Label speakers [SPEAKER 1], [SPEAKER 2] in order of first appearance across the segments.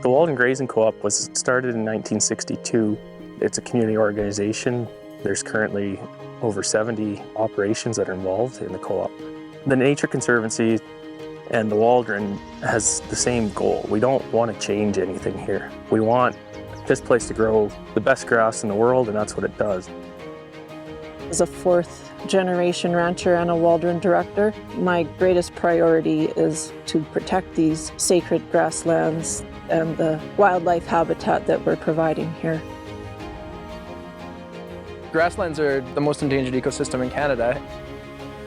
[SPEAKER 1] The Walden Grazing Co-op was started in 1962. It's a community organization. There's currently over 70 operations that are involved in the co-op. The Nature Conservancy and the Waldron has the same goal. We don't want to change anything here. We want this place to grow the best grass in the world, and that's what it does.
[SPEAKER 2] As a fourth-generation rancher and a Waldron director, my greatest priority is to protect these sacred grasslands and the wildlife habitat that we're providing here.
[SPEAKER 3] Grasslands are the most endangered ecosystem in Canada.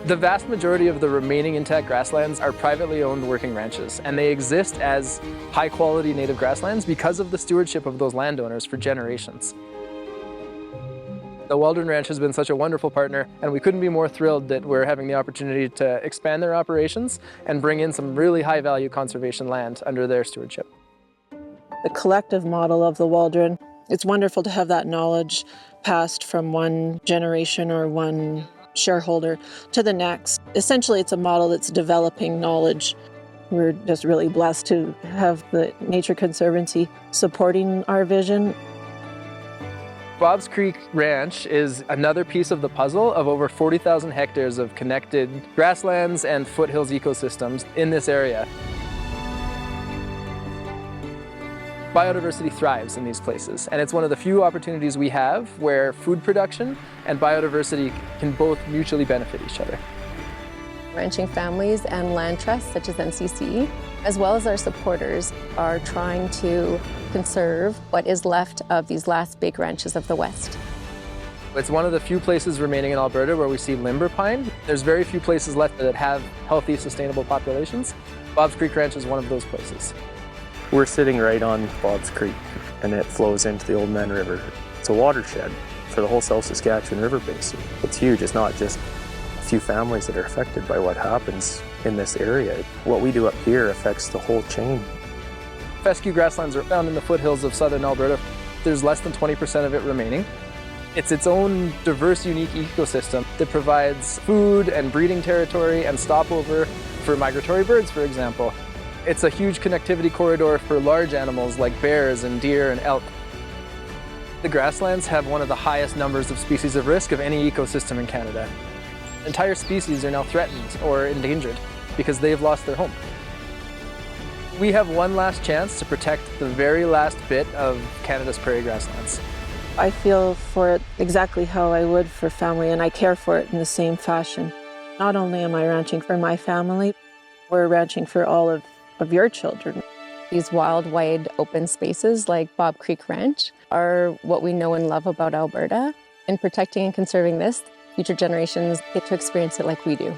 [SPEAKER 3] The vast majority of the remaining intact grasslands are privately owned working ranches, and they exist as high-quality native grasslands because of the stewardship of those landowners for generations. The Waldron Ranch has been such a wonderful partner, and we couldn't be more thrilled that we're having the opportunity to expand their operations and bring in some really high-value conservation land under their stewardship.
[SPEAKER 2] The collective model of the Waldron, it's wonderful to have that knowledge passed from one generation or one shareholder to the next. Essentially, it's a model that's developing knowledge. We're just really blessed to have the Nature Conservancy supporting our vision.
[SPEAKER 3] Bob's Creek Ranch is another piece of the puzzle of over 40,000 hectares of connected grasslands and foothills ecosystems in this area. Biodiversity thrives in these places, and it's one of the few opportunities we have where food production and biodiversity can both mutually benefit each other.
[SPEAKER 4] Ranching families and land trusts such as NCCE, as well as our supporters, are trying to conserve what is left of these last big ranches of the West.
[SPEAKER 3] It's one of the few places remaining in Alberta where we see limber pine. There's very few places left that have healthy, sustainable populations. Bob's Creek Ranch is one of those places.
[SPEAKER 1] We're sitting right on Bob's Creek, and it flows into the Oldman River. It's a watershed for the whole South Saskatchewan River Basin. It's huge. It's not just a few families that are affected by what happens in this area. What we do up here affects the whole chain.
[SPEAKER 3] Fescue grasslands are found in the foothills of southern Alberta. There's less than 20% of it remaining. It's its own diverse, unique ecosystem that provides food and breeding territory and stopover for migratory birds, for example. It's a huge connectivity corridor for large animals like bears and deer and elk. The grasslands have one of the highest numbers of species of risk of any ecosystem in Canada. Entire species are now threatened or endangered because they've lost their home. We have one last chance to protect the very last bit of Canada's prairie grasslands.
[SPEAKER 2] I feel for it exactly how I would for family, and I care for it in the same fashion. Not only am I ranching for my family, we're ranching for all of your children.
[SPEAKER 4] These wild, wide, open spaces like Bob Creek Ranch are what we know and love about Alberta. In protecting and conserving this, future generations get to experience it like we do.